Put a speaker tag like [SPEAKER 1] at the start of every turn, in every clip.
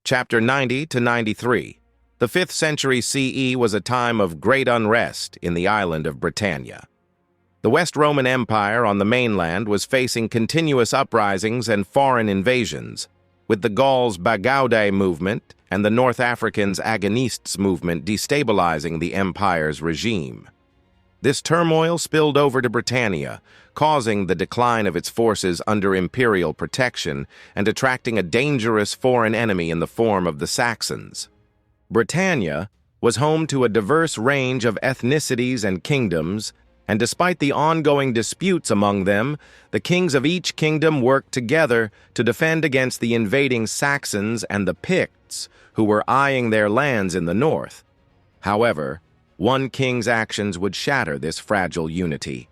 [SPEAKER 1] Chapter 90 to 93. The 5th century CE was a time of great unrest in the island of Britannia. The West Roman Empire on the mainland was facing continuous uprisings and foreign invasions, with the Gauls' Bagaudae movement and the North Africans' Agonistes movement destabilizing the empire's regime. This turmoil spilled over to Britannia, causing the decline of its forces under imperial protection and attracting a dangerous foreign enemy in the form of the Saxons. Britannia was home to a diverse range of ethnicities and kingdoms, and despite the ongoing disputes among them, the kings of each kingdom worked together to defend against the invading Saxons and the Picts, who were eyeing their lands in the north. However, one king's actions would shatter this fragile unity.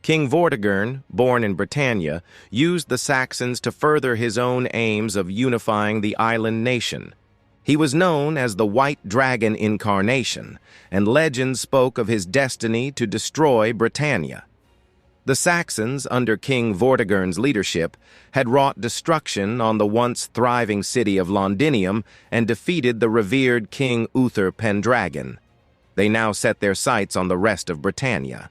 [SPEAKER 1] King Vortigern, born in Britannia, used the Saxons to further his own aims of unifying the island nation. He was known as the White Dragon Incarnation, and legends spoke of his destiny to destroy Britannia. The Saxons, under King Vortigern's leadership, had wrought destruction on the once thriving city of Londinium and defeated the revered King Uther Pendragon. They now set their sights on the rest of Britannia.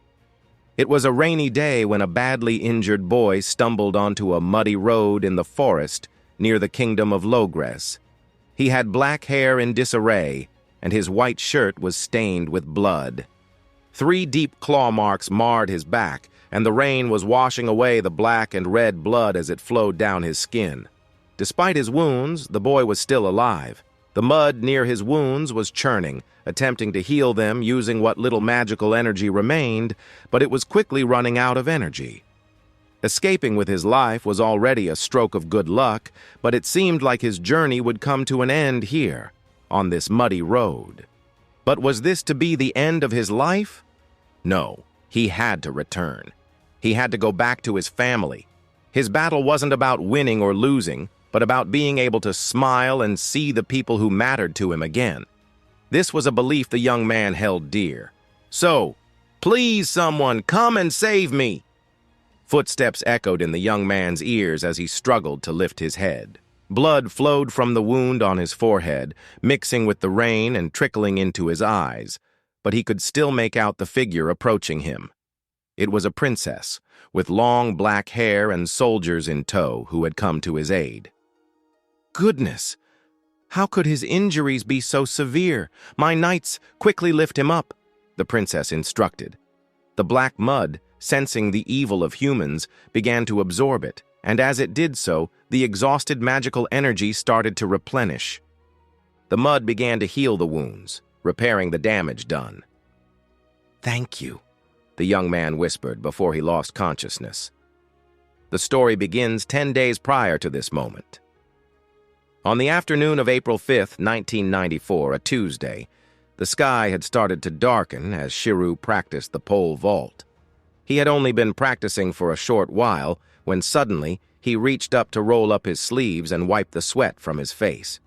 [SPEAKER 1] It was a rainy day when a badly injured boy stumbled onto a muddy road in the forest near the kingdom of Logres. He had black hair in disarray, and his white shirt was stained with blood. 3 deep claw marks marred his back, and the rain was washing away the black and red blood as it flowed down his skin. Despite his wounds, the boy was still alive. The mud near his wounds was churning, attempting to heal them using what little magical energy remained, but it was quickly running out of energy. Escaping with his life was already a stroke of good luck, but it seemed like his journey would come to an end here, on this muddy road. But was this to be the end of his life? No, he had to return. He had to go back to his family. His battle wasn't about winning or losing, but about being able to smile and see the people who mattered to him again. This was a belief the young man held dear. So, please someone, come and save me! Footsteps echoed in the young man's ears as he struggled to lift his head. Blood flowed from the wound on his forehead, mixing with the rain and trickling into his eyes, but he could still make out the figure approaching him. It was a princess, with long black hair and soldiers in tow who had come to his aid. Goodness! How could his injuries be so severe? My knights, quickly lift him up, the princess instructed. The black mud, sensing the evil of humans, began to absorb it, and as it did so, the exhausted magical energy started to replenish. The mud began to heal the wounds, repairing the damage done. "Thank you," the young man whispered before he lost consciousness. The story begins 10 days prior to this moment. On the afternoon of April 5th, 1994, a Tuesday, the sky had started to darken as Shirou practiced the pole vault. He had only been practicing for a short while when suddenly he reached up to roll up his sleeves and wipe the sweat from his face.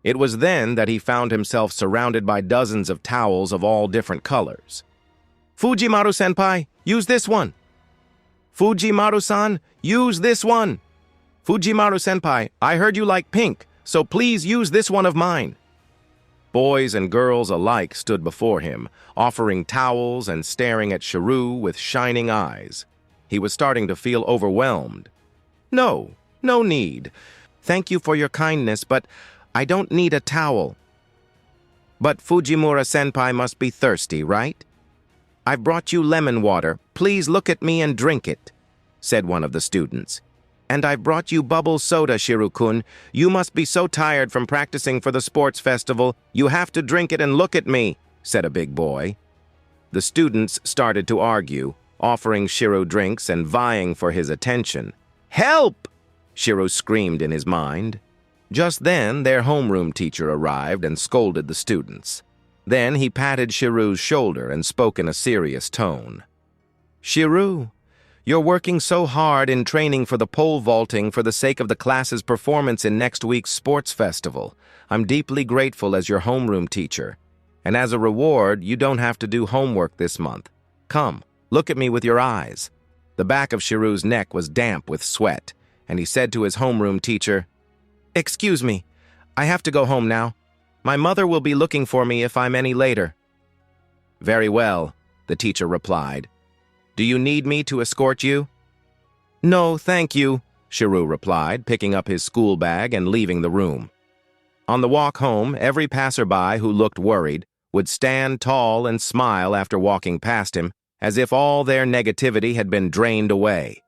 [SPEAKER 1] It was then that he found himself surrounded by dozens of towels of all different colors. "Fujimaru-senpai, use this one! Fujimaru-san, use this one! Fujimaru-senpai, I heard you like pink, so please use this one of mine." Boys and girls alike stood before him, offering towels and staring at Shirou with shining eyes. He was starting to feel overwhelmed. No need. Thank you for your kindness, but I don't need a towel." "But Fujimura-senpai must be thirsty, right?" "I've brought you lemon water. Please look at me and drink it," said one of the students. "And I've brought you bubble soda, Shirou-kun. You must be so tired from practicing for the sports festival. You have to drink it and look at me," said a big boy. The students started to argue, offering Shirou drinks and vying for his attention. "Help!" Shirou screamed in his mind. Just then, their homeroom teacher arrived and scolded the students. Then he patted Shirou's shoulder and spoke in a serious tone. "Shirou, you're working so hard in training for the pole vaulting for the sake of the class's performance in next week's sports festival. I'm deeply grateful as your homeroom teacher. And as a reward, you don't have to do homework this month. Come, look at me with your eyes." The back of Shirou's neck was damp with sweat, and he said to his homeroom teacher, "Excuse me, I have to go home now. My mother will be looking for me if I'm any later." "Very well," the teacher replied. "Do you need me to escort you?" "No, thank you," Shirou replied, picking up his school bag and leaving the room. On the walk home, every passerby who looked worried would stand tall and smile after walking past him, as if all their negativity had been drained away.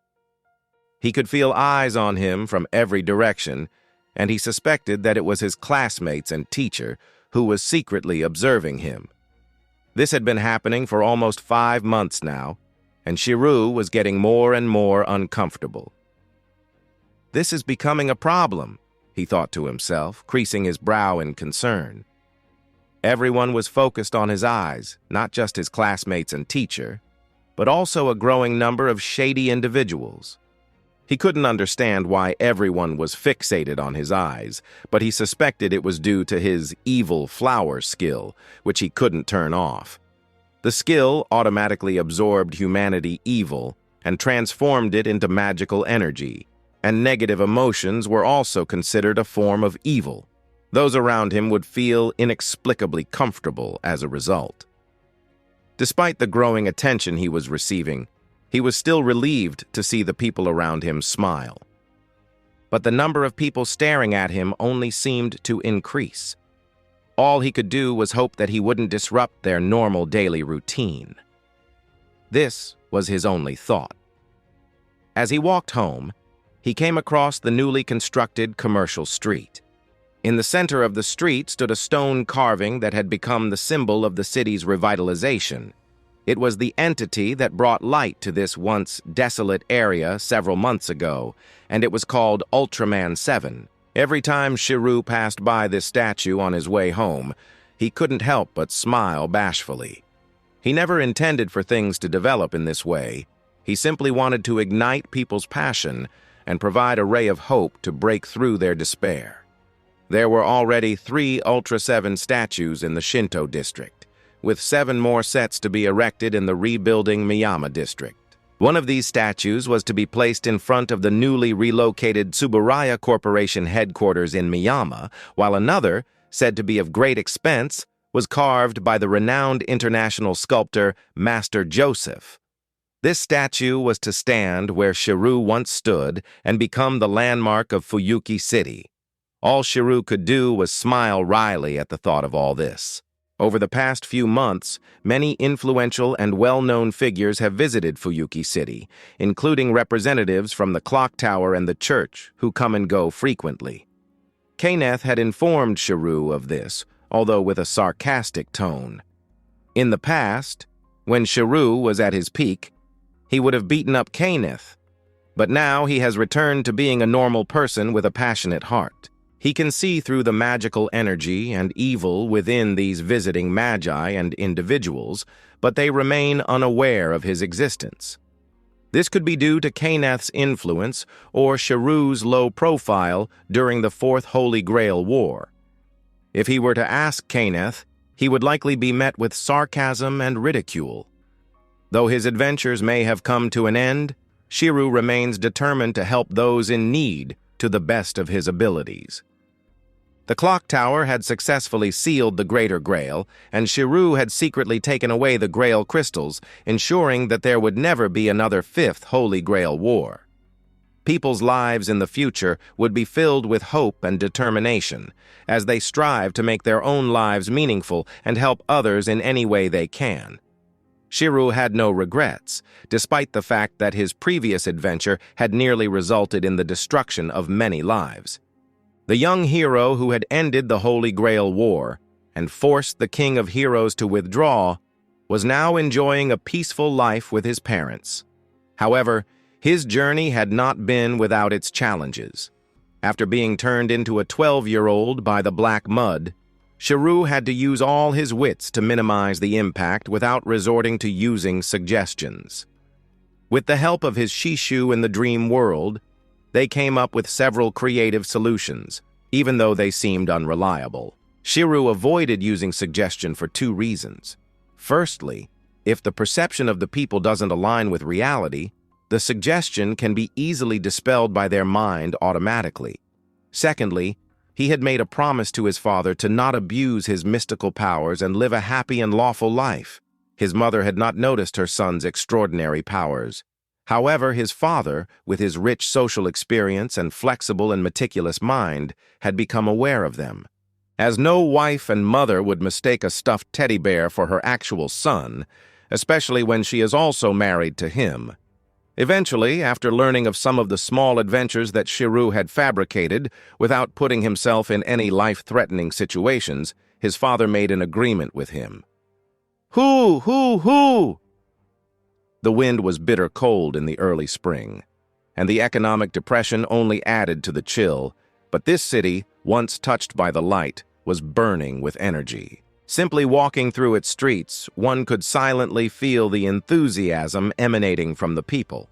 [SPEAKER 1] He could feel eyes on him from every direction, and he suspected that it was his classmates and teacher who was secretly observing him. This had been happening for almost 5 months now, and Shirou was getting more and more uncomfortable. "This is becoming a problem," he thought to himself, creasing his brow in concern. Everyone was focused on his eyes, not just his classmates and teacher, but also a growing number of shady individuals. He couldn't understand why everyone was fixated on his eyes, but he suspected it was due to his evil flower skill, which he couldn't turn off. The skill automatically absorbed humanity evil and transformed it into magical energy, and negative emotions were also considered a form of evil. Those around him would feel inexplicably comfortable as a result. Despite the growing attention he was receiving, he was still relieved to see the people around him smile. But the number of people staring at him only seemed to increase. All he could do was hope that he wouldn't disrupt their normal daily routine. This was his only thought. As he walked home, he came across the newly constructed commercial street. In the center of the street stood a stone carving that had become the symbol of the city's revitalization. It was the entity that brought light to this once desolate area several months ago, and it was called Ultraman 7. Every time Shirou passed by this statue on his way home, he couldn't help but smile bashfully. He never intended for things to develop in this way. He simply wanted to ignite people's passion and provide a ray of hope to break through their despair. There were already 3 Ultra 7 statues in the Shinto district, with 7 more sets to be erected in the rebuilding Miyama district. One of these statues was to be placed in front of the newly relocated Tsuburaya Corporation headquarters in Miyama, while another, said to be of great expense, was carved by the renowned international sculptor Master Joseph. This statue was to stand where Shirou once stood and become the landmark of Fuyuki City. All Shirou could do was smile wryly at the thought of all this. Over the past few months, many influential and well-known figures have visited Fuyuki City, including representatives from the clock tower and the church, who come and go frequently. Kaneth had informed Shirou of this, although with a sarcastic tone. In the past, when Shirou was at his peak, he would have beaten up Kaneth, but now he has returned to being a normal person with a passionate heart. He can see through the magical energy and evil within these visiting magi and individuals, but they remain unaware of his existence. This could be due to Kaneth's influence or Shirou's low profile during the Fourth Holy Grail War. If he were to ask Kaneth, he would likely be met with sarcasm and ridicule. Though his adventures may have come to an end, Shirou remains determined to help those in need to the best of his abilities. The clock tower had successfully sealed the Greater Grail, and Shirou had secretly taken away the Grail crystals, ensuring that there would never be another Fifth Holy Grail War. People's lives in the future would be filled with hope and determination, as they strive to make their own lives meaningful and help others in any way they can. Shirou had no regrets, despite the fact that his previous adventure had nearly resulted in the destruction of many lives. The young hero who had ended the Holy Grail War and forced the King of Heroes to withdraw was now enjoying a peaceful life with his parents. However, his journey had not been without its challenges. After being turned into a 12-year-old by the Black Mud, Shirou had to use all his wits to minimize the impact without resorting to using suggestions. With the help of his Shishu in the dream world, they came up with several creative solutions, even though they seemed unreliable. Shirou avoided using suggestion for 2 reasons. Firstly, if the perception of the people doesn't align with reality, the suggestion can be easily dispelled by their mind automatically. Secondly, He had made a promise to his father to not abuse his mystical powers and live a happy and lawful life. His mother had not noticed her son's extraordinary powers. However, his father, with his rich social experience and flexible and meticulous mind, had become aware of them. As no wife and mother would mistake a stuffed teddy bear for her actual son, especially when she is also married to him. Eventually, after learning of some of the small adventures that Shirou had fabricated without putting himself in any life-threatening situations, his father made an agreement with him. Hoo, hoo, hoo! The wind was bitter cold in the early spring, and the economic depression only added to the chill, but this city, once touched by the light, was burning with energy. Simply walking through its streets, one could silently feel the enthusiasm emanating from the people.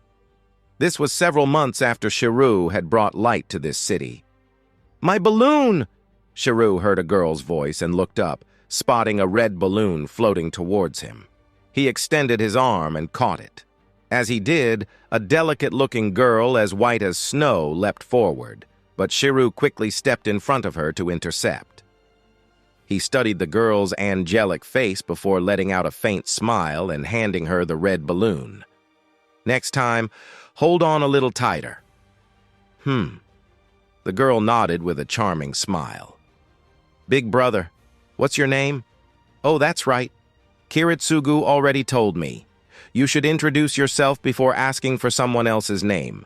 [SPEAKER 1] This was several months after Shirou had brought light to this city. "My balloon!" Shirou heard a girl's voice and looked up, spotting a red balloon floating towards him. He extended his arm and caught it. As he did, a delicate-looking girl as white as snow leapt forward, but Shirou quickly stepped in front of her to intercept. He studied the girl's angelic face before letting out a faint smile and handing her the red balloon. "Next time, hold on a little tighter." The girl nodded with a charming smile. "Big brother, what's your name?" "Oh, that's right. Kiritsugu already told me. You should introduce yourself before asking for someone else's name.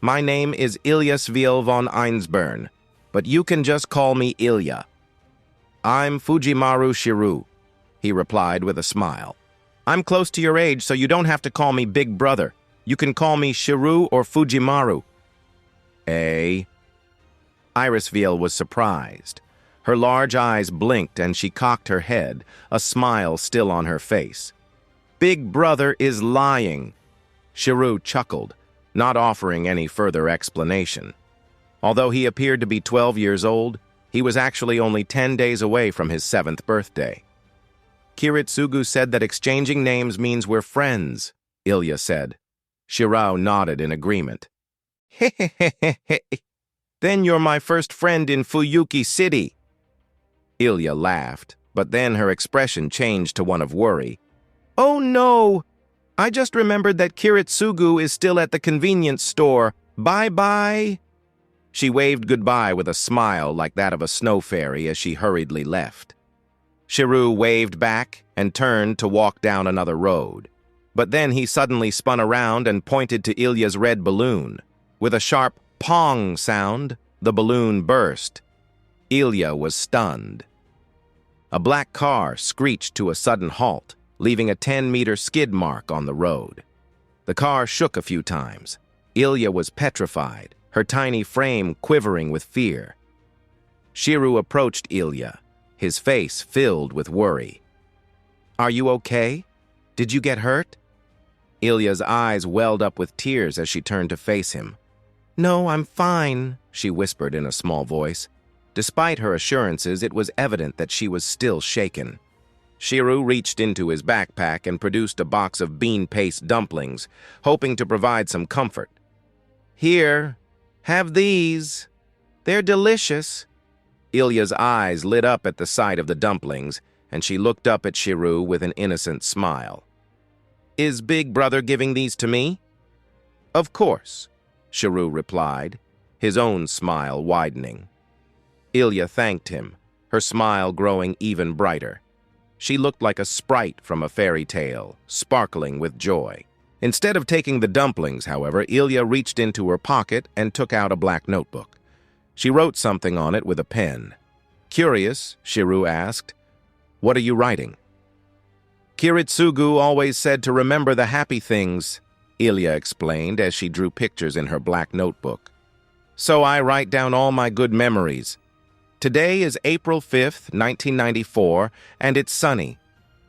[SPEAKER 1] My name is Ilyasviel von Einsburn, but you can just call me Ilya." "I'm Fujimaru Shirou," he replied with a smile. "I'm close to your age, so you don't have to call me Big Brother. You can call me Shirou or Fujimaru." "Eh?" Irisviel was surprised. Her large eyes blinked and she cocked her head, a smile still on her face. "Big Brother is lying." Shirou chuckled, not offering any further explanation. Although he appeared to be 12 years old, he was actually only 10 days away from his 7th birthday. "Kiritsugu said that exchanging names means we're friends," Ilya said. Shirou nodded in agreement. "Hehehehe. Then you're my first friend in Fuyuki City." Ilya laughed, but then her expression changed to one of worry. "Oh no! I just remembered that Kiritsugu is still at the convenience store. Bye-bye." She waved goodbye with a smile like that of a snow fairy as she hurriedly left. Shirou waved back and turned to walk down another road. But then he suddenly spun around and pointed to Ilya's red balloon. With a sharp pong sound, the balloon burst. Ilya was stunned. A black car screeched to a sudden halt, leaving a 10-meter skid mark on the road. The car shook a few times. Ilya was petrified, her tiny frame quivering with fear. Shirou approached Ilya, his face filled with worry. "Are you okay? Did you get hurt?" Ilya's eyes welled up with tears as she turned to face him. "No, I'm fine," she whispered in a small voice. Despite her assurances, it was evident that she was still shaken. Shirou reached into his backpack and produced a box of bean paste dumplings, hoping to provide some comfort. "Here, have these. They're delicious." Ilya's eyes lit up at the sight of the dumplings, and she looked up at Shirou with an innocent smile. "Is Big Brother giving these to me?" "Of course," Shirou replied, his own smile widening. Ilya thanked him, her smile growing even brighter. She looked like a sprite from a fairy tale, sparkling with joy. Instead of taking the dumplings, however, Ilya reached into her pocket and took out a black notebook. She wrote something on it with a pen. Curious, Shirou asked, "What are you writing?" "Kiritsugu always said to remember the happy things," Ilya explained as she drew pictures in her black notebook. "So I write down all my good memories. Today is April 5th, 1994, and it's sunny.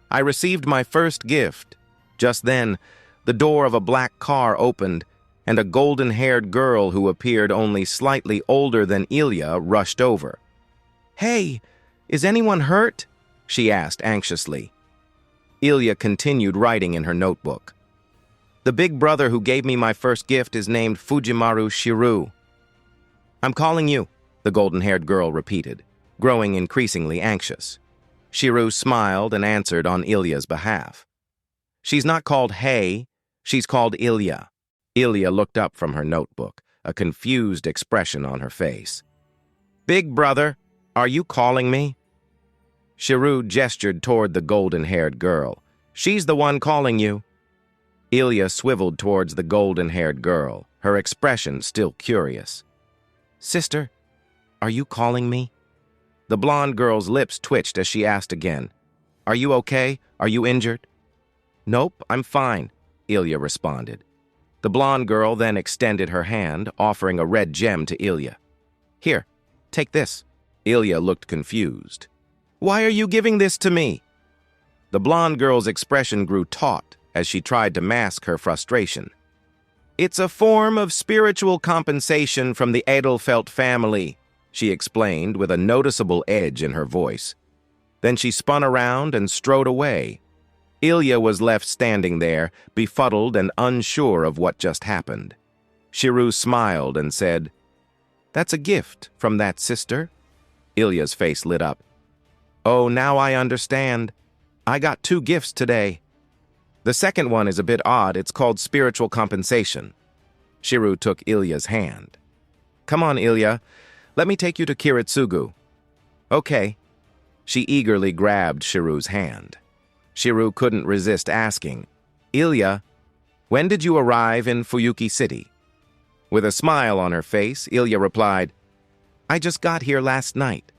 [SPEAKER 1] I received my first gift. Just then, the door of a black car opened, and a golden-haired girl who appeared only slightly older than Ilya rushed over. "Hey, is anyone hurt?" she asked anxiously. Ilya continued writing in her notebook. "The big brother who gave me my first gift is named Fujimaru Shirou. I'm calling you. the golden-haired girl repeated, growing increasingly anxious. Shirou smiled and answered on Ilya's behalf. She's not called Hey, she's called Ilya. Ilya looked up from her notebook, a confused expression on her face. Big brother, are you calling me? Shirou gestured toward the golden-haired girl. She's the one calling you. Ilya swiveled towards the golden-haired girl, her expression still curious. Sister, are you calling me? The blonde girl's lips twitched as she asked again. Are you okay? Are you injured? Nope, I'm fine, Ilya responded. The blonde girl then extended her hand, offering a red gem to Ilya. Here, take this. Ilya looked confused. Why are you giving this to me? The blonde girl's expression grew taut as she tried to mask her frustration. It's a form of spiritual compensation from the Edelfelt family, she explained with a noticeable edge in her voice. Then she spun around and strode away. Ilya was left standing there, befuddled and unsure of what just happened. Shirou smiled and said, That's a gift from that sister. Ilya's face lit up. Oh, now I understand. I got 2 gifts today. The second one is a bit odd. It's called spiritual compensation. Shirou took Ilya's hand. Come on, Ilya. Let me take you to Kiritsugu. Okay. She eagerly grabbed Shirou's hand. Shirou couldn't resist asking, Ilya, when did you arrive in Fuyuki City? With a smile on her face, Ilya replied, I just got here last night.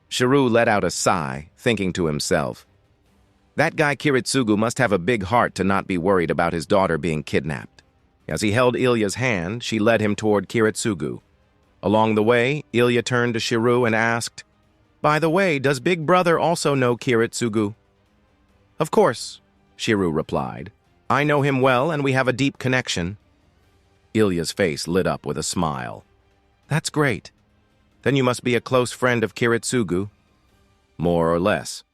[SPEAKER 1] Shirou let out a sigh, thinking to himself, that guy Kiritsugu must have a big heart to not be worried about his daughter being kidnapped. As he held Ilya's hand, she led him toward Kiritsugu. Along the way, Ilya turned to Shirou and asked, By the way, does Big Brother also know Kiritsugu? Of course, Shirou replied. I know him well and we have a deep connection. Ilya's face lit up with a smile. That's great. Then you must be a close friend of Kiritsugu. More or less.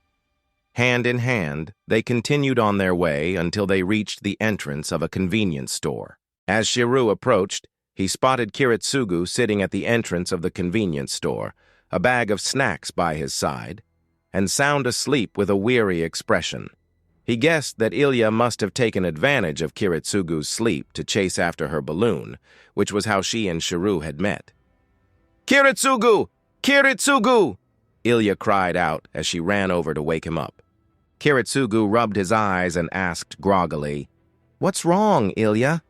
[SPEAKER 1] Hand in hand, they continued on their way until they reached the entrance of a convenience store. As Shirou approached, he spotted Kiritsugu sitting at the entrance of the convenience store, a bag of snacks by his side, and sound asleep with a weary expression. He guessed that Ilya must have taken advantage of Kiritsugu's sleep to chase after her balloon, which was how she and Shirou had met. Kiritsugu! Kiritsugu! Ilya cried out as she ran over to wake him up. Kiritsugu rubbed his eyes and asked groggily, What's wrong, Ilya?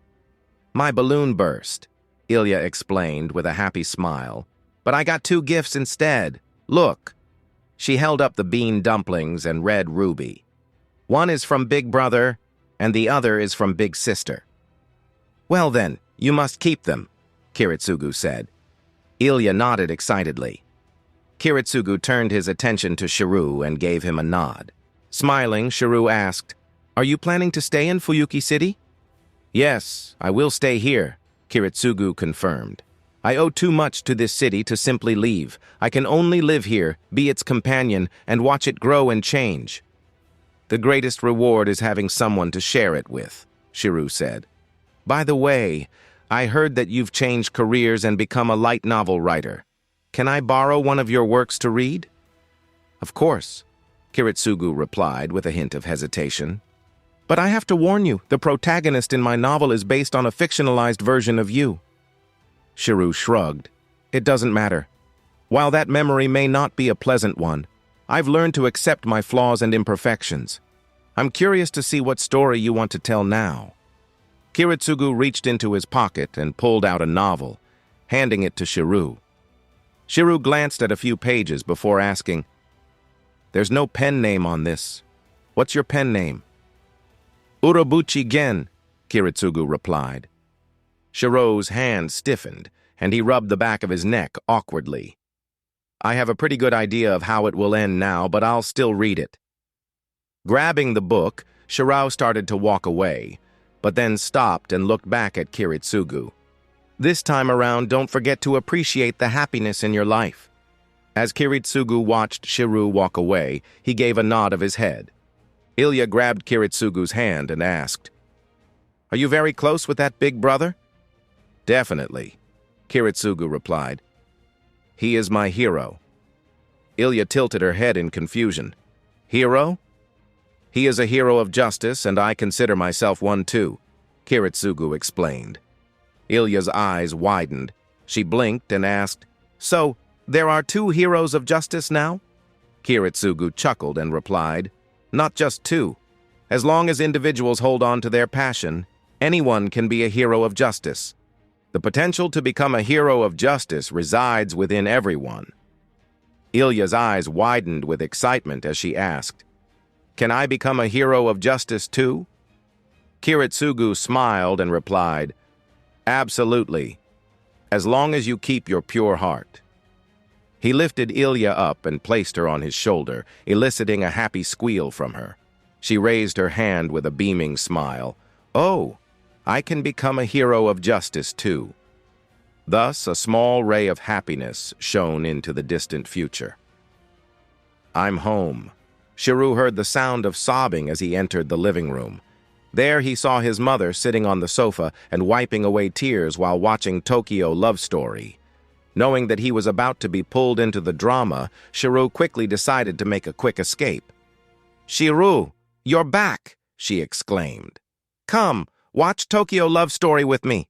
[SPEAKER 1] My balloon burst, Ilya explained with a happy smile. But I got 2 gifts instead. Look. She held up the bean dumplings and red ruby. One is from Big Brother, and the other is from Big Sister. Well then, you must keep them, Kiritsugu said. Ilya nodded excitedly. Kiritsugu turned his attention to Shirou and gave him a nod. Smiling, Shirou asked, Are you planning to stay in Fuyuki City? Yes, I will stay here, Kiritsugu confirmed. I owe too much to this city to simply leave. I can only live here, be its companion, and watch it grow and change. The greatest reward is having someone to share it with, Shirou said. By the way, I heard that you've changed careers and become a light novel writer. Can I borrow one of your works to read? Of course, Kiritsugu replied with a hint of hesitation. But I have to warn you, the protagonist in my novel is based on a fictionalized version of you. Shirou shrugged. It doesn't matter. While that memory may not be a pleasant one, I've learned to accept my flaws and imperfections. I'm curious to see what story you want to tell now. Kiritsugu reached into his pocket and pulled out a novel, handing it to Shirou. Shirou glanced at a few pages before asking, There's no pen name on this. What's your pen name? Urobuchi Gen, Kiritsugu replied. Shirou's hand stiffened, and he rubbed the back of his neck awkwardly. I have a pretty good idea of how it will end now, but I'll still read it. Grabbing the book, Shirou started to walk away, but then stopped and looked back at Kiritsugu. This time around, don't forget to appreciate the happiness in your life. As Kiritsugu watched Shirou walk away, he gave a nod of his head. Ilya grabbed Kiritsugu's hand and asked, Are you very close with that big brother? Definitely, Kiritsugu replied. He is my hero. Ilya tilted her head in confusion. Hero? He is a hero of justice, and I consider myself one too, Kiritsugu explained. Ilya's eyes widened. She blinked and asked, So, there are two heroes of justice now? Kiritsugu chuckled and replied, Not just two. As long as individuals hold on to their passion, anyone can be a hero of justice. The potential to become a hero of justice resides within everyone. Ilya's eyes widened with excitement as she asked, Can I become a hero of justice too? Kiritsugu smiled and replied, Absolutely, as long as you keep your pure heart. He lifted Ilya up and placed her on his shoulder, eliciting a happy squeal from her. She raised her hand with a beaming smile. Oh, I can become a hero of justice too. Thus, a small ray of happiness shone into the distant future. I'm home. Shirou heard the sound of sobbing as he entered the living room. There he saw his mother sitting on the sofa and wiping away tears while watching Tokyo Love Story. Knowing that he was about to be pulled into the drama, Shirou quickly decided to make a quick escape. Shirou, you're back, she exclaimed. Come, watch Tokyo Love Story with me.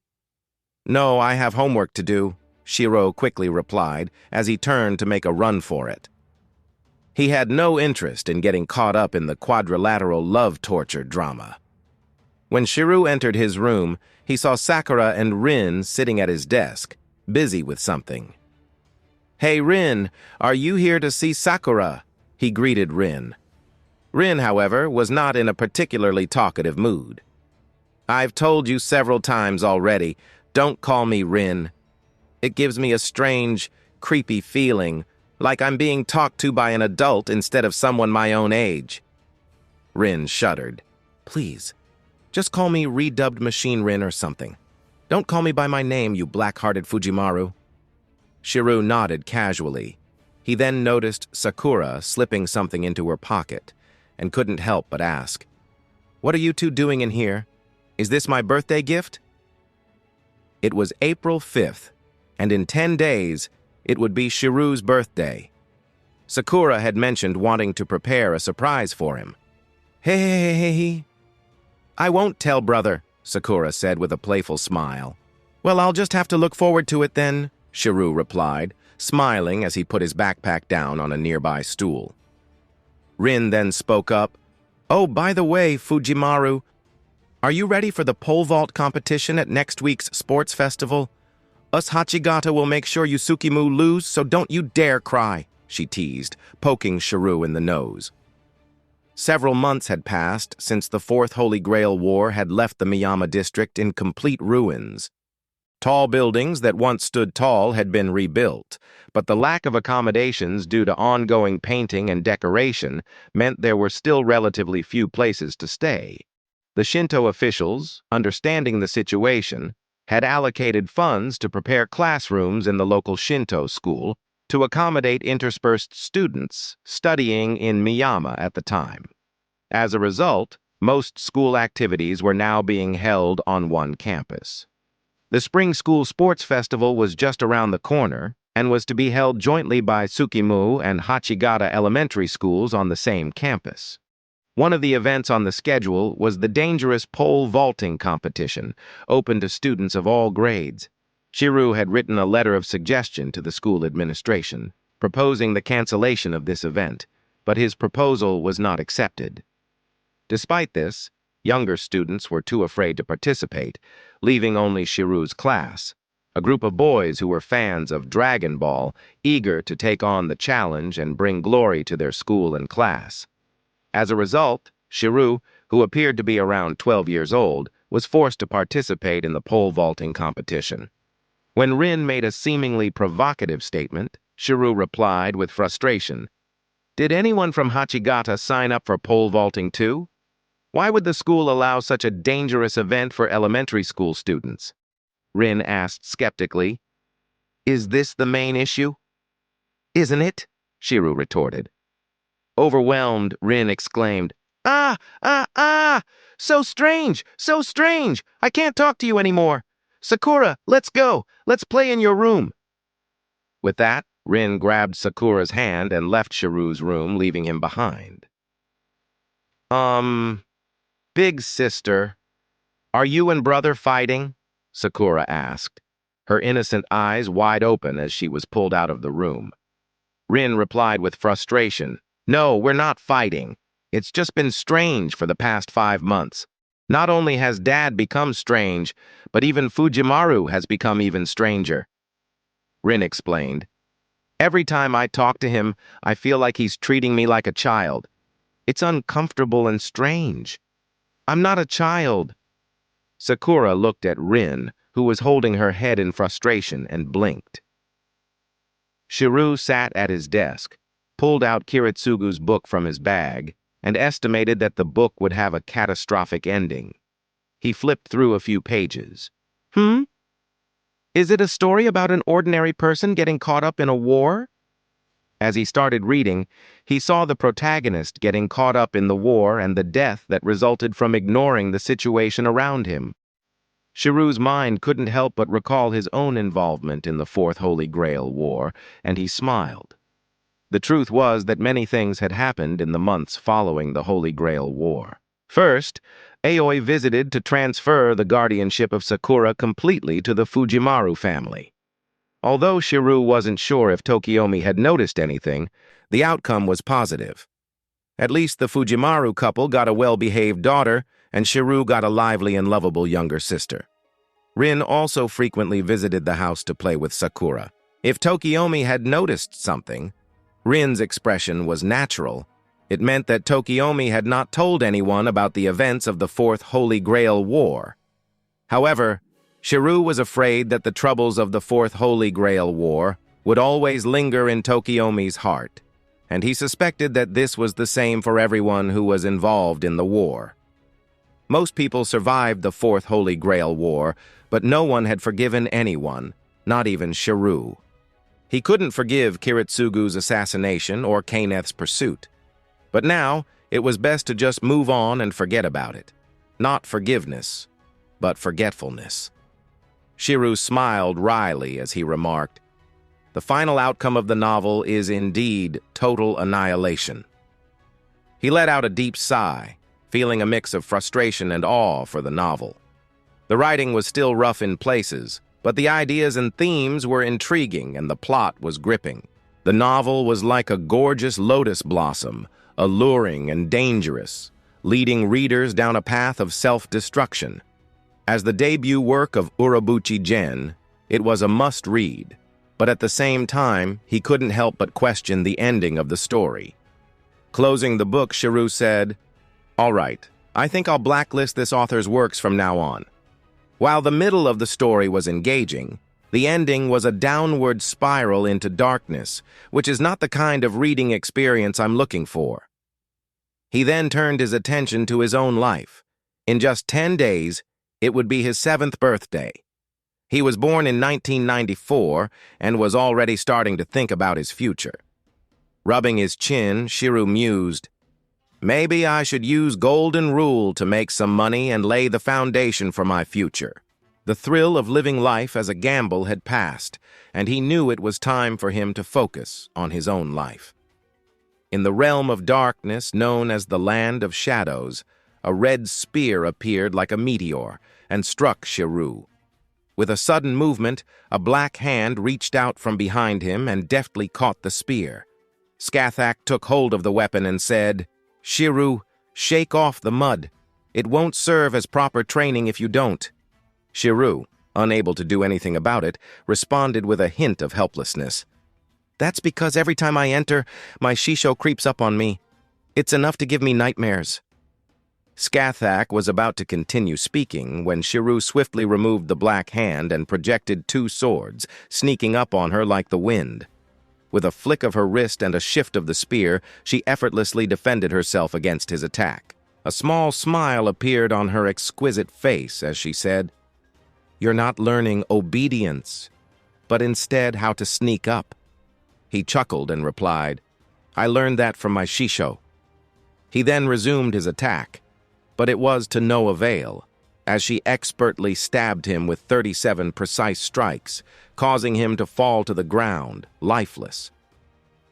[SPEAKER 1] No, I have homework to do, Shirou quickly replied as he turned to make a run for it. He had no interest in getting caught up in the quadrilateral love torture drama. When Shirou entered his room, he saw Sakura and Rin sitting at his desk, busy with something. Hey Rin, are you here to see Sakura? He greeted Rin. Rin, however, was not in a particularly talkative mood. I've told you several times already, don't call me Rin. It gives me a strange, creepy feeling, like I'm being talked to by an adult instead of someone my own age. Rin shuddered. Please, just call me redubbed Machine Rin or something. Don't call me by my name, you black-hearted Fujimaru. Shirou nodded casually. He then noticed Sakura slipping something into her pocket and couldn't help but ask, What are you two doing in here? Is this my birthday gift? It was April 5th, and in 10 days, it would be Shirou's birthday. Sakura had mentioned wanting to prepare a surprise for him. Hey. I won't tell, brother, Sakura said with a playful smile. Well, I'll just have to look forward to it then, Shirou replied, smiling as he put his backpack down on a nearby stool. Rin then spoke up. Oh, by the way, Fujimaru, are you ready for the pole vault competition at next week's sports festival? Us Hachigata will make sure Yusukimu lose, so don't you dare cry, she teased, poking Shirou in the nose. Several months had passed since the Fourth Holy Grail War had left the Miyama district in complete ruins. Tall buildings that once stood tall had been rebuilt, but the lack of accommodations due to ongoing painting and decoration meant there were still relatively few places to stay. The Shinto officials, understanding the situation, had allocated funds to prepare classrooms in the local Shinto school to accommodate interspersed students studying in Miyama at the time. As a result, most school activities were now being held on one campus. The Spring School Sports Festival was just around the corner and was to be held jointly by Tsukimu and Hachigata elementary schools on the same campus. One of the events on the schedule was the dangerous pole vaulting competition, open to students of all grades. Shirou had written a letter of suggestion to the school administration, proposing the cancellation of this event, but his proposal was not accepted. Despite this, younger students were too afraid to participate, leaving only Shirou's class, a group of boys who were fans of Dragon Ball, eager to take on the challenge and bring glory to their school and class. As a result, Shirou, who appeared to be around 12 years old, was forced to participate in the pole vaulting competition. When Rin made a seemingly provocative statement, Shirou replied with frustration, Did anyone from Hachigata sign up for pole vaulting too? Why would the school allow such a dangerous event for elementary school students? Rin asked skeptically. Is this the main issue? Isn't it? Shirou retorted. Overwhelmed, Rin exclaimed, Ah! So strange! So strange! I can't talk to you anymore! Sakura, let's go! Let's play in your room! With that, Rin grabbed Sakura's hand and left Shirou's room, leaving him behind. Big sister, are you and brother fighting? Sakura asked, her innocent eyes wide open as she was pulled out of the room. Rin replied with frustration, "No, we're not fighting. It's just been strange for the past 5 months. Not only has Dad become strange, but even Fujimaru has become even stranger." Rin explained, "Every time I talk to him, I feel like he's treating me like a child. It's uncomfortable and strange. I'm not a child." Sakura looked at Rin, who was holding her head in frustration, and blinked. Shirou sat at his desk, pulled out Kiritsugu's book from his bag, and estimated that the book would have a catastrophic ending. He flipped through a few pages. Is it a story about an ordinary person getting caught up in a war? As he started reading, he saw the protagonist getting caught up in the war and the death that resulted from ignoring the situation around him. Shirou's mind couldn't help but recall his own involvement in the Fourth Holy Grail War, and he smiled. The truth was that many things had happened in the months following the Holy Grail War. First, Aoi visited to transfer the guardianship of Sakura completely to the Fujimaru family. Although Shirou wasn't sure if Tokiomi had noticed anything, the outcome was positive. At least the Fujimaru couple got a well-behaved daughter, and Shirou got a lively and lovable younger sister. Rin also frequently visited the house to play with Sakura. If Tokiomi had noticed something, Rin's expression was natural. It meant that Tokiomi had not told anyone about the events of the Fourth Holy Grail War. However, Shirou was afraid that the troubles of the Fourth Holy Grail War would always linger in Tokiomi's heart, and he suspected that this was the same for everyone who was involved in the war. Most people survived the Fourth Holy Grail War, but no one had forgiven anyone, not even Shirou. He couldn't forgive Kiritsugu's assassination or Kaneth's pursuit. But now, it was best to just move on and forget about it. Not forgiveness, but forgetfulness. Shirou smiled wryly as he remarked, "The final outcome of the novel is indeed total annihilation." He let out a deep sigh, feeling a mix of frustration and awe for the novel. The writing was still rough in places, but the ideas and themes were intriguing and the plot was gripping. The novel was like a gorgeous lotus blossom, alluring and dangerous, leading readers down a path of self-destruction. As the debut work of Urobuchi Gen, it was a must-read, but at the same time, he couldn't help but question the ending of the story. Closing the book, Shirou said, "All right, I think I'll blacklist this author's works from now on." While the middle of the story was engaging, the ending was a downward spiral into darkness, which is not the kind of reading experience I'm looking for. He then turned his attention to his own life. In just 10 days, it would be his 7th birthday. He was born in 1994 and was already starting to think about his future. Rubbing his chin, Shirou mused, "Maybe I should use Golden Rule to make some money and lay the foundation for my future." The thrill of living life as a gamble had passed, and he knew it was time for him to focus on his own life. In the realm of darkness known as the Land of Shadows, a red spear appeared like a meteor and struck Shirou. With a sudden movement, a black hand reached out from behind him and deftly caught the spear. Skathak took hold of the weapon and said, "Shirou, shake off the mud. It won't serve as proper training if you don't." Shirou, unable to do anything about it, responded with a hint of helplessness. "That's because every time I enter, my shisho creeps up on me. It's enough to give me nightmares." Skathak was about to continue speaking when Shirou swiftly removed the black hand and projected 2 swords, sneaking up on her like the wind. With a flick of her wrist and a shift of the spear, she effortlessly defended herself against his attack. A small smile appeared on her exquisite face as she said, "You're not learning obedience, but instead how to sneak up." He chuckled and replied, "I learned that from my shisho." He then resumed his attack, but it was to no avail. as she expertly stabbed him with 37 precise strikes, causing him to fall to the ground, lifeless.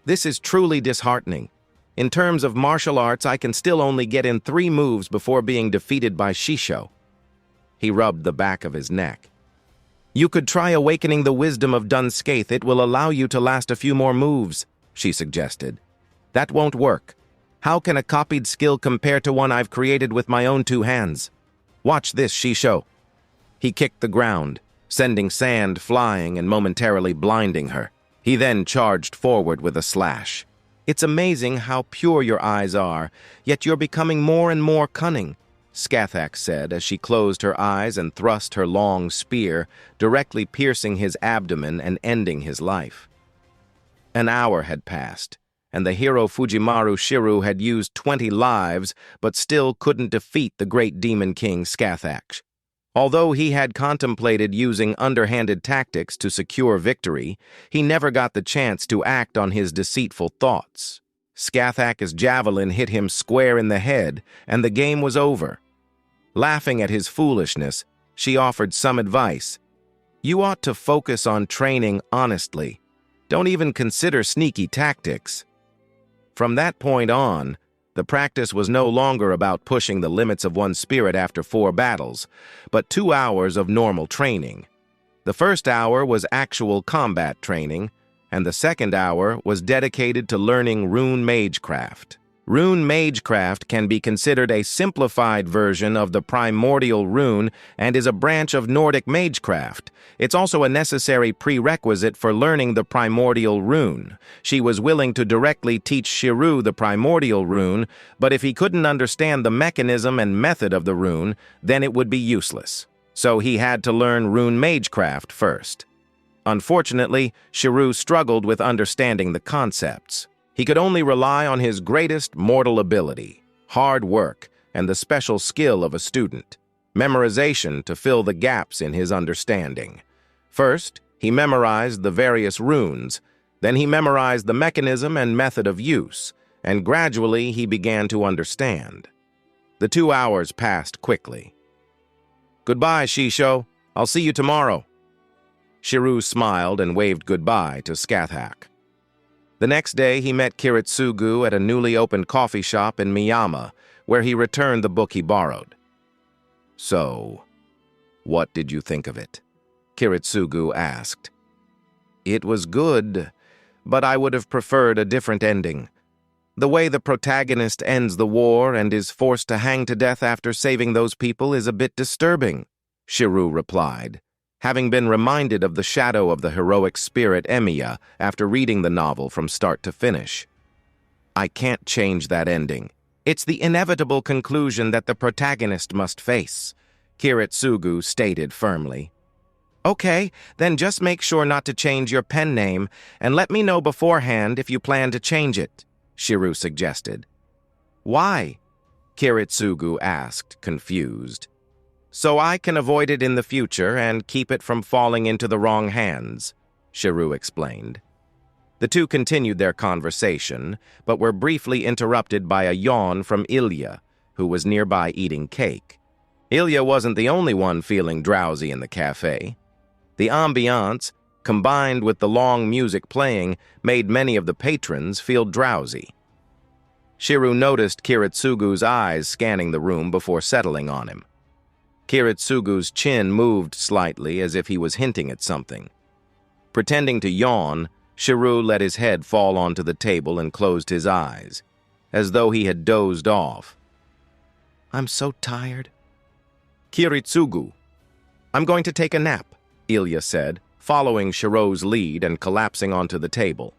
[SPEAKER 1] This is truly disheartening. In terms of martial arts, I can still only get in 3 moves before being defeated by Shirou. He rubbed the back of his neck. You could try awakening the wisdom of Dunscaith. It will allow you to last a few more moves, she suggested. That won't work. How can a copied skill compare to one I've created with my own 2 hands? Watch this, Shirou. He kicked the ground, sending sand flying and momentarily blinding her. He then charged forward with a slash. It's amazing how pure your eyes are, yet you're becoming more and more cunning, Skathak said as she closed her eyes and thrust her long spear, directly piercing his abdomen and ending his life. An hour had passed, and the hero Fujimaru Shirou had used 20 lives, but still couldn't defeat the great demon king Skathak. Although he had contemplated using underhanded tactics to secure victory, he never got the chance to act on his deceitful thoughts. Skathak's javelin hit him square in the head, and the game was over. Laughing at his foolishness, she offered some advice. You ought to focus on training honestly. Don't even consider sneaky tactics. From that point on, the practice was no longer about pushing the limits of one's spirit after 4 battles, but 2 hours of normal training. The first hour was actual combat training, and the second hour was dedicated to learning rune Magecraft. Rune Magecraft can be considered a simplified version of the primordial rune and is a branch of Nordic Magecraft. It's also a necessary prerequisite for learning the primordial rune. She was willing to directly teach Shirou the primordial rune, but if he couldn't understand the mechanism and method of the rune, then it would be useless. So he had to learn rune Magecraft first. Unfortunately, Shirou struggled with understanding the concepts. He could only rely on his greatest mortal ability, hard work, and the special skill of a student, memorization to fill the gaps in his understanding. First, he memorized the various runes, then he memorized the mechanism and method of use, and gradually he began to understand. The 2 hours passed quickly. Goodbye, Shirou. I'll see you tomorrow. Shirou smiled and waved goodbye to Skathak. The next day, he met Kiritsugu at a newly opened coffee shop in Miyama, where he returned the book he borrowed. So, what did you think of it? Kiritsugu asked. It was good, but I would have preferred a different ending. The way the protagonist ends the war and is forced to hang to death after saving those people is a bit disturbing, Shirou replied, having been reminded of the shadow of the heroic spirit Emiya after reading the novel from start to finish. I can't change that ending. It's the inevitable conclusion that the protagonist must face, Kiritsugu stated firmly. Okay, then just make sure not to change your pen name and let me know beforehand if you plan to change it, Shirou suggested. Why? Kiritsugu asked, confused. So I can avoid it in the future and keep it from falling into the wrong hands, Shirou explained. The two continued their conversation, but were briefly interrupted by a yawn from Ilya, who was nearby eating cake. Ilya wasn't the only one feeling drowsy in the cafe. The ambiance, combined with the long music playing, made many of the patrons feel drowsy. Shirou noticed Kiritsugu's eyes scanning the room before settling on him. Kiritsugu's chin moved slightly as if he was hinting at something. Pretending to yawn, Shirou let his head fall onto the table and closed his eyes, as though he had dozed off. I'm so tired. Kiritsugu, I'm going to take a nap, Ilya said, following Shirou's lead and collapsing onto the table.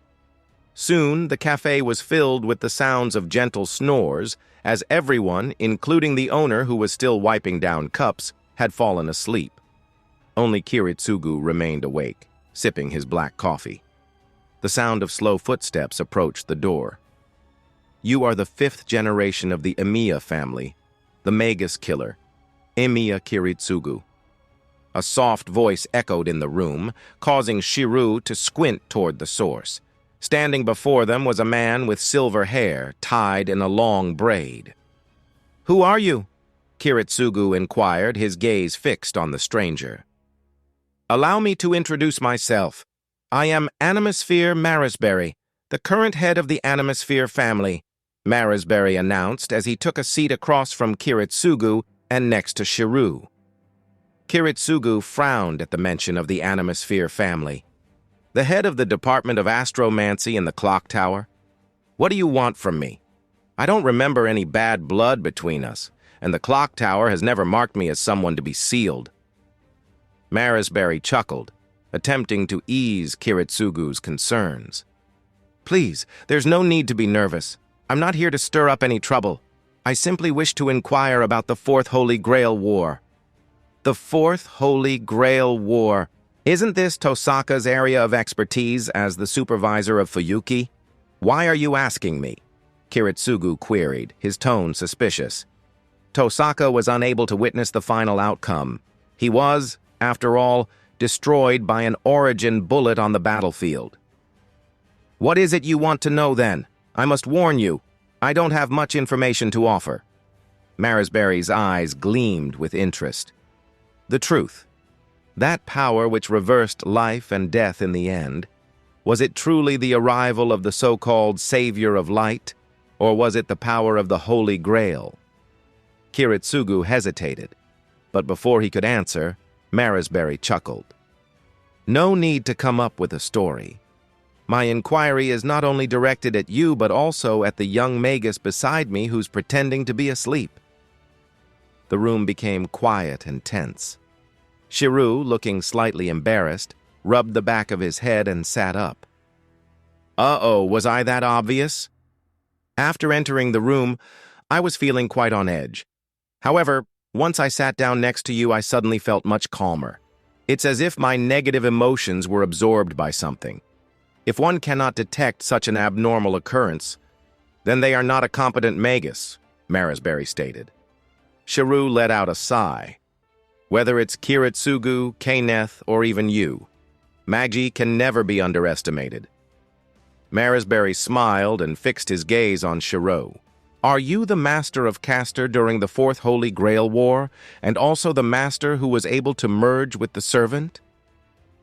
[SPEAKER 1] Soon, the cafe was filled with the sounds of gentle snores, as everyone, including the owner who was still wiping down cups, had fallen asleep. Only Kiritsugu remained awake, sipping his black coffee. The sound of slow footsteps approached the door. You are the 5th generation of the Emiya family, the Magus killer, Emiya Kiritsugu. A soft voice echoed in the room, causing Shirou to squint toward the source. Standing before them was a man with silver hair tied in a long braid. Who are you? Kiritsugu inquired, his gaze fixed on the stranger. "Allow me to introduce myself. I am Animosphere Marisbury, the current head of the Animosphere family," Marisbury announced as he took a seat across from Kiritsugu and next to Shirou. Kiritsugu frowned at the mention of the Animosphere family. "The head of the Department of Astromancy in the Clock Tower? What do you want from me? I don't remember any bad blood between us, and the Clock Tower has never marked me as someone to be sealed." Marisbury chuckled, attempting to ease Kiritsugu's concerns. "Please, there's no need to be nervous. I'm not here to stir up any trouble. I simply wish to inquire about the Fourth Holy Grail War." "The Fourth Holy Grail War. Isn't this Tosaka's area of expertise as the supervisor of Fuyuki? Why are you asking me?" Kiritsugu queried, his tone suspicious. Tosaka was unable to witness the final outcome. He was, after all, destroyed by an origin bullet on the battlefield. "What is it you want to know, then? I must warn you, I don't have much information to offer." Marisbury's eyes gleamed with interest. "The truth. That power which reversed life and death in the end, was it truly the arrival of the so-called Savior of Light, or was it the power of the Holy Grail?" Kiritsugu hesitated, but before he could answer, Marisbury chuckled. "No need to come up with a story. My inquiry is not only directed at you, but also at the young magus beside me who's pretending to be asleep." The room became quiet and tense. Shirou, looking slightly embarrassed, rubbed the back of his head and sat up. "Uh-oh, was I that obvious?" After entering the room, I was feeling quite on edge. However, once I sat down next to you, I suddenly felt much calmer. It's as if my negative emotions were absorbed by something. If one cannot detect such an abnormal occurrence, then they are not a competent magus, Marisbury stated. Shirou let out a sigh. "Whether it's Kiritsugu, Kaneth, or even you, Magi can never be underestimated." Marisbury smiled and fixed his gaze on Shirou. "Are you the master of Castor during the Fourth Holy Grail War, and also the master who was able to merge with the servant?"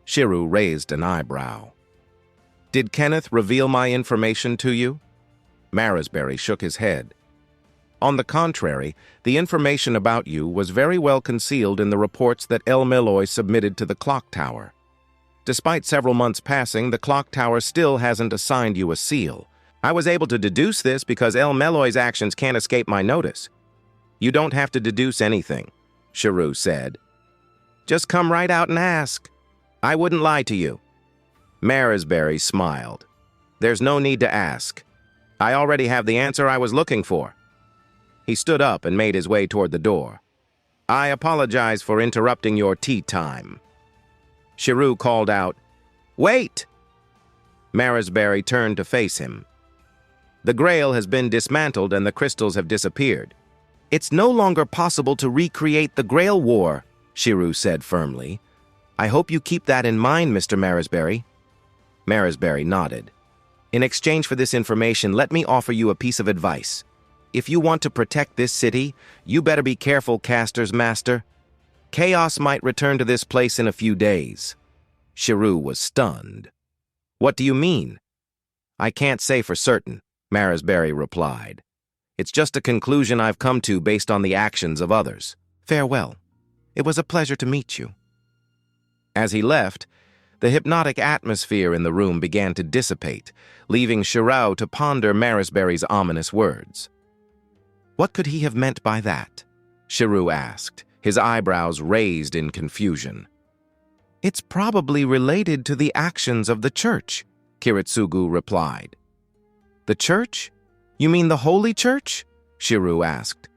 [SPEAKER 1] Shirou raised an eyebrow. "Did Kenneth reveal my information to you?" Marisbury shook his head. "On the contrary, the information about you was very well concealed in the reports that El Meloy submitted to the Clock Tower. Despite several months passing, the Clock Tower still hasn't assigned you a seal. I was able to deduce this because El Meloy's actions can't escape my notice." "You don't have to deduce anything," Shirou said. "Just come right out and ask. I wouldn't lie to you." Marisbury smiled. "There's no need to ask. I already have the answer I was looking for." He stood up and made his way toward the door. "I apologize for interrupting your tea time." Shirou called out, "Wait!" Marisbury turned to face him. "The Grail has been dismantled and the crystals have disappeared. It's no longer possible to recreate the Grail War," Shirou said firmly. "I hope you keep that in mind, Mr. Marisbury." Marisbury nodded. "In exchange for this information, let me offer you a piece of advice. If you want to protect this city, you better be careful, Castor's master. Chaos might return to this place in a few days." Shirou was stunned. "What do you mean?" "I can't say for certain," Marisbury replied. "It's just a conclusion I've come to based on the actions of others. Farewell. It was a pleasure to meet you." As he left, the hypnotic atmosphere in the room began to dissipate, leaving Shirou to ponder Marisbury's ominous words. "What could he have meant by that?" Shirou asked, his eyebrows raised in confusion. "It's probably related to the actions of the church," Kiritsugu replied. "The church? You mean the Holy Church?" Shirou asked.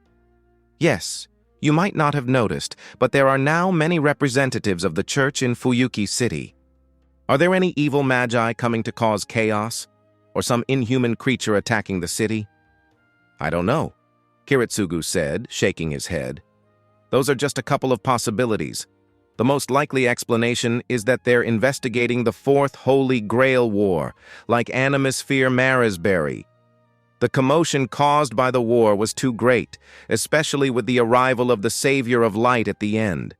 [SPEAKER 1] "Yes, you might not have noticed, but there are now many representatives of the church in Fuyuki City. Are there any evil magi coming to cause chaos, or some inhuman creature attacking the city?" "I don't know," Kiritsugu said, shaking his head. "Those are just a couple of possibilities. The most likely explanation is that they're investigating the Fourth Holy Grail War, like Animosphere Marisbury." The commotion caused by the war was too great, especially with the arrival of the Savior of Light at the end.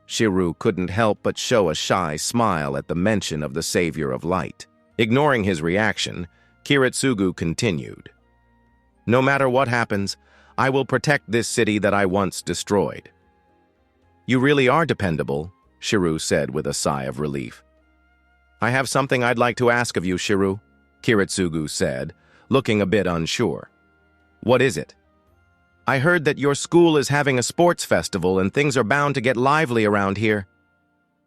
[SPEAKER 1] Shirou couldn't help but show a shy smile at the mention of the Savior of Light. Ignoring his reaction, Kiritsugu continued. "No matter what happens, I will protect this city that I once destroyed." "You really are dependable," Shirou said with a sigh of relief. "I have something I'd like to ask of you, Shirou," Kiritsugu said, looking a bit unsure. "What is it?" "I heard that your school is having a sports festival and things are bound to get lively around here.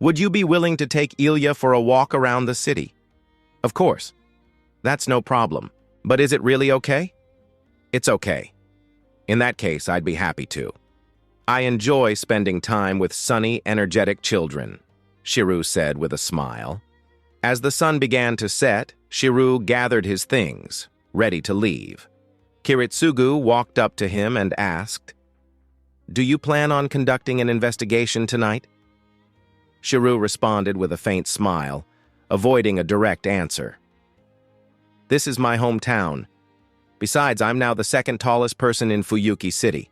[SPEAKER 1] Would you be willing to take Ilya for a walk around the city?" "Of course. That's no problem. But is it really okay?" "It's okay. In that case, I'd be happy to. I enjoy spending time with sunny, energetic children," Shirou said with a smile. As the sun began to set, Shirou gathered his things, ready to leave. Kiritsugu walked up to him and asked, "Do you plan on conducting an investigation tonight?" Shirou responded with a faint smile, avoiding a direct answer. "This is my hometown. Besides, I'm now the second tallest person in Fuyuki City."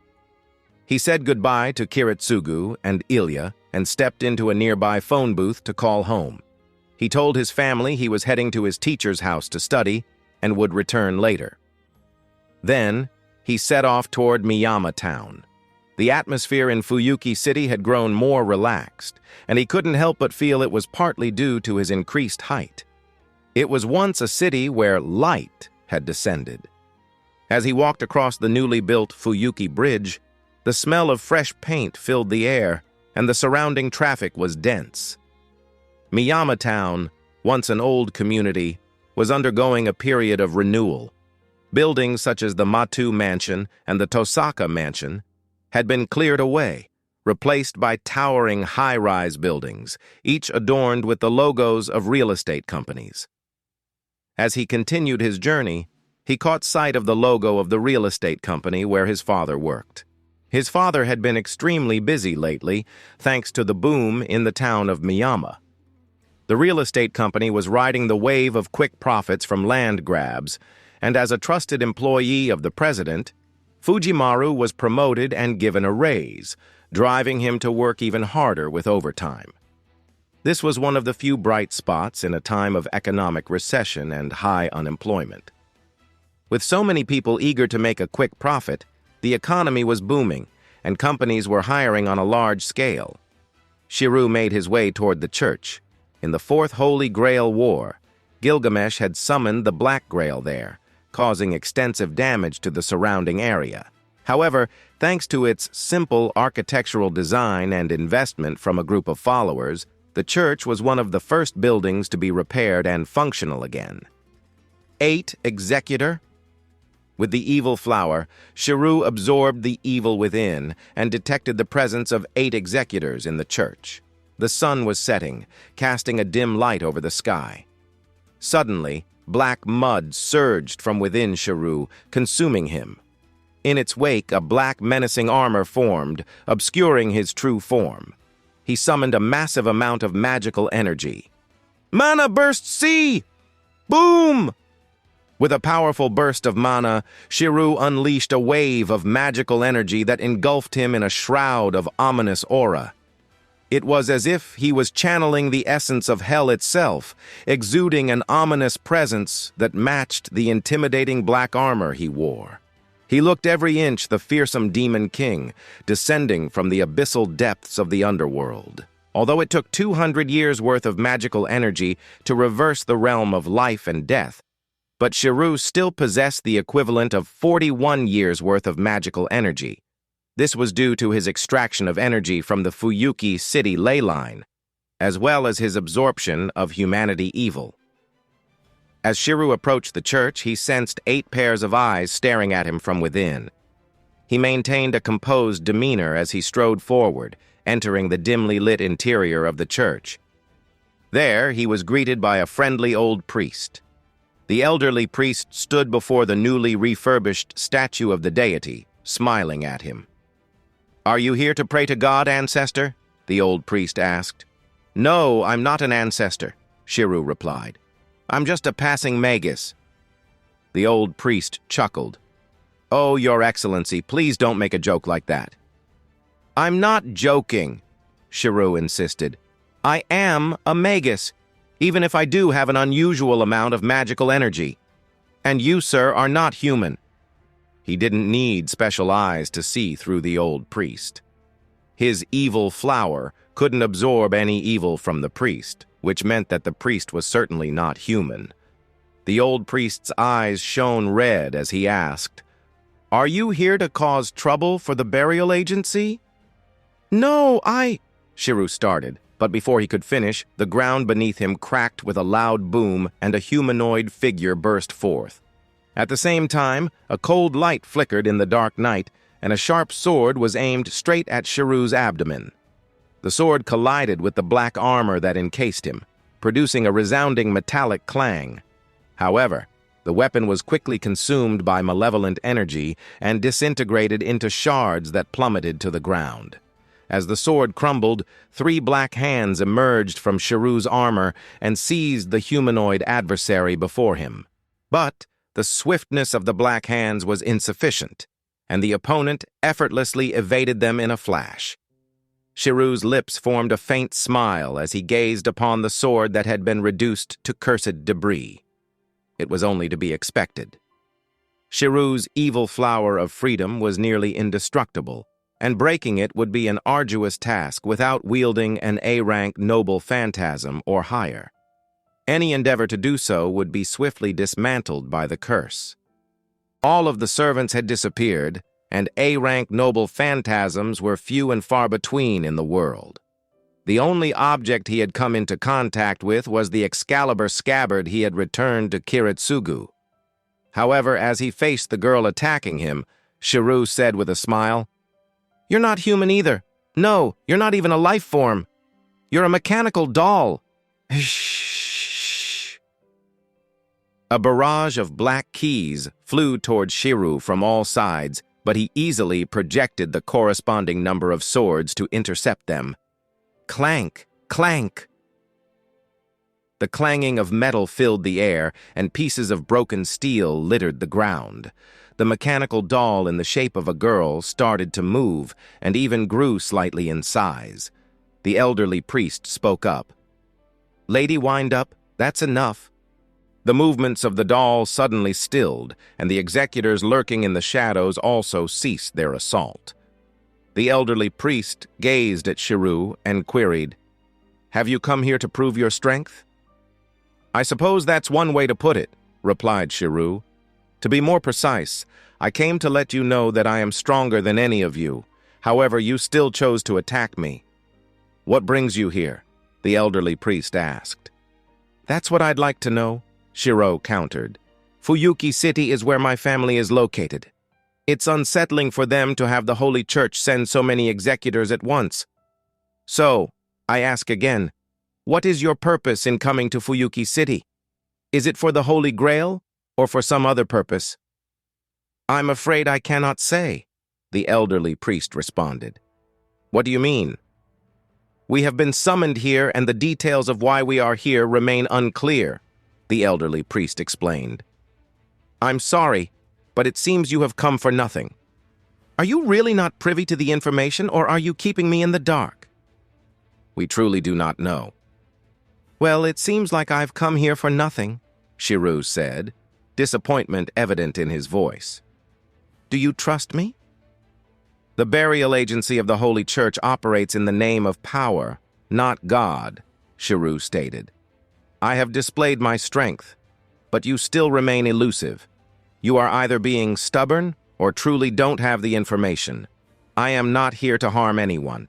[SPEAKER 1] He said goodbye to Kiritsugu and Ilya and stepped into a nearby phone booth to call home. He told his family he was heading to his teacher's house to study and would return later. Then, he set off toward Miyama Town. The atmosphere in Fuyuki City had grown more relaxed, and he couldn't help but feel it was partly due to his increased height. It was once a city where light had descended. As he walked across the newly built Fuyuki Bridge, the smell of fresh paint filled the air, and the surrounding traffic was dense. Miyama Town, once an old community, was undergoing a period of renewal. Buildings such as the Matu Mansion and the Tosaka Mansion had been cleared away, replaced by towering high-rise buildings, each adorned with the logos of real estate companies. As he continued his journey, he caught sight of the logo of the real estate company where his father worked. His father had been extremely busy lately, thanks to the boom in the town of Miyama. The real estate company was riding the wave of quick profits from land grabs, and as a trusted employee of the president, Fujimaru was promoted and given a raise, driving him to work even harder with overtime. This was one of the few bright spots in a time of economic recession and high unemployment. With so many people eager to make a quick profit, the economy was booming, and companies were hiring on a large scale. Shirou made his way toward the church. In the Fourth Holy Grail War, Gilgamesh had summoned the Black Grail there, causing extensive damage to the surrounding area. However, thanks to its simple architectural design and investment from a group of followers, the church was one of the first buildings to be repaired and functional again. 8 Executor. With the evil flower, Shirou absorbed the evil within and detected the presence of 8 executors in the church. The sun was setting, casting a dim light over the sky. Suddenly, black mud surged from within Shirou, consuming him. In its wake, a black menacing armor formed, obscuring his true form. He summoned a massive amount of magical energy. "Mana burst C! Boom!" With a powerful burst of mana, Shirou unleashed a wave of magical energy that engulfed him in a shroud of ominous aura. It was as if he was channeling the essence of hell itself, exuding an ominous presence that matched the intimidating black armor he wore. He looked every inch the fearsome demon king, descending from the abyssal depths of the underworld. Although it took 200 years' worth of magical energy to reverse the realm of life and death, but Shirou still possessed the equivalent of 41 years' worth of magical energy. This was due to his extraction of energy from the Fuyuki City ley line, as well as his absorption of humanity evil. As Shirou approached the church, he sensed 8 pairs of eyes staring at him from within. He maintained a composed demeanor as he strode forward, entering the dimly lit interior of the church. There, he was greeted by a friendly old priest. The elderly priest stood before the newly refurbished statue of the deity, smiling at him. "Are you here to pray to God, ancestor?" the old priest asked. "No, I'm not an ancestor," Shirou replied. "I'm just a passing magus." The old priest chuckled. "Oh, Your Excellency, please don't make a joke like that." "I'm not joking," Shirou insisted. "I am a magus, even if I do have an unusual amount of magical energy. And you, sir, are not human." He didn't need special eyes to see through the old priest. His evil flower couldn't absorb any evil from the priest, which meant that the priest was certainly not human. The old priest's eyes shone red as he asked, "Are you here to cause trouble for the burial agency?" "No, Shirou started, but before he could finish, the ground beneath him cracked with a loud boom and a humanoid figure burst forth. At the same time, a cold light flickered in the dark night, and a sharp sword was aimed straight at Shirou's abdomen. The sword collided with the black armor that encased him, producing a resounding metallic clang. However, the weapon was quickly consumed by malevolent energy and disintegrated into shards that plummeted to the ground. As the sword crumbled, 3 black hands emerged from Shirou's armor and seized the humanoid adversary before him. But the swiftness of the black hands was insufficient, and the opponent effortlessly evaded them in a flash. Shirou's lips formed a faint smile as he gazed upon the sword that had been reduced to cursed debris. It was only to be expected. Shirou's evil flower of freedom was nearly indestructible, and breaking it would be an arduous task without wielding an A-rank noble phantasm or higher. Any endeavor to do so would be swiftly dismantled by the curse. All of the servants had disappeared, and A-rank noble phantasms were few and far between in the world. The only object he had come into contact with was the Excalibur scabbard he had returned to Kiritsugu. However, as he faced the girl attacking him, Shirou said with a smile, "You're not human either. No, you're not even a life form. You're a mechanical doll." Shh. A barrage of black keys flew towards Shirou from all sides, but he easily projected the corresponding number of swords to intercept them. Clank, clank. The clanging of metal filled the air, and pieces of broken steel littered the ground. The mechanical doll in the shape of a girl started to move and even grew slightly in size. The elderly priest spoke up. "Lady Wind-Up, that's enough." The movements of the doll suddenly stilled, and the executors lurking in the shadows also ceased their assault. The elderly priest gazed at Shirou and queried, "Have you come here to prove your strength?" "I suppose that's one way to put it," replied Shirou. "To be more precise, I came to let you know that I am stronger than any of you. However, you still chose to attack me." "What brings you here?" the elderly priest asked. "That's what I'd like to know," Shirou countered. "Fuyuki City is where my family is located. It's unsettling for them to have the Holy Church send so many executors at once. So, I ask again, what is your purpose in coming to Fuyuki City? Is it for the Holy Grail, or for some other purpose?" "I'm afraid I cannot say," the elderly priest responded. "What do you mean?" "We have been summoned here, and the details of why we are here remain unclear," the elderly priest explained. "I'm sorry, but it seems you have come for nothing. Are you really not privy to the information, or are you keeping me in the dark?" "We truly do not know." "Well, it seems like I've come here for nothing," Shirou said, disappointment evident in his voice. "Do you trust me?" "The burial agency of the Holy Church operates in the name of power, not God," Shirou stated. "I have displayed my strength, but you still remain elusive. You are either being stubborn or truly don't have the information. I am not here to harm anyone.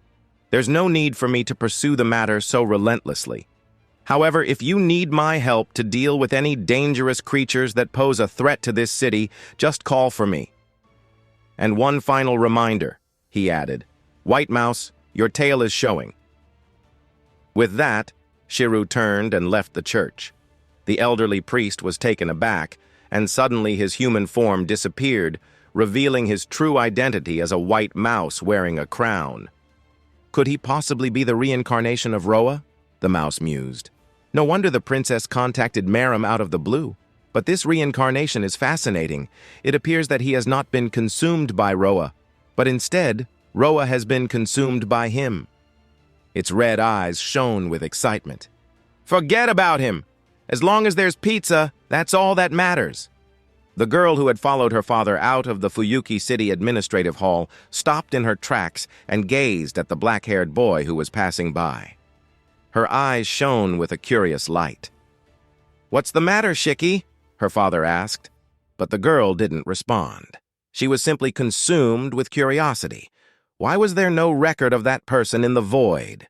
[SPEAKER 1] There's no need for me to pursue the matter so relentlessly. However, if you need my help to deal with any dangerous creatures that pose a threat to this city, just call for me. And one final reminder," he added. "White Mouse, your tail is showing." With that, Shirou turned and left the church. The elderly priest was taken aback, and suddenly his human form disappeared, revealing his true identity as a white mouse wearing a crown. Could he possibly be the reincarnation of Roa? The mouse mused. No wonder the princess contacted Merim out of the blue. But this reincarnation is fascinating. It appears that he has not been consumed by Roa, but instead, Roa has been consumed by him. Its red eyes shone with excitement. Forget about him! As long as there's pizza, that's all that matters. The girl who had followed her father out of the Fuyuki City Administrative Hall stopped in her tracks and gazed at the black-haired boy who was passing by. Her eyes shone with a curious light. "What's the matter, Shiki?" her father asked, but the girl didn't respond. She was simply consumed with curiosity. Why was there no record of that person in the void?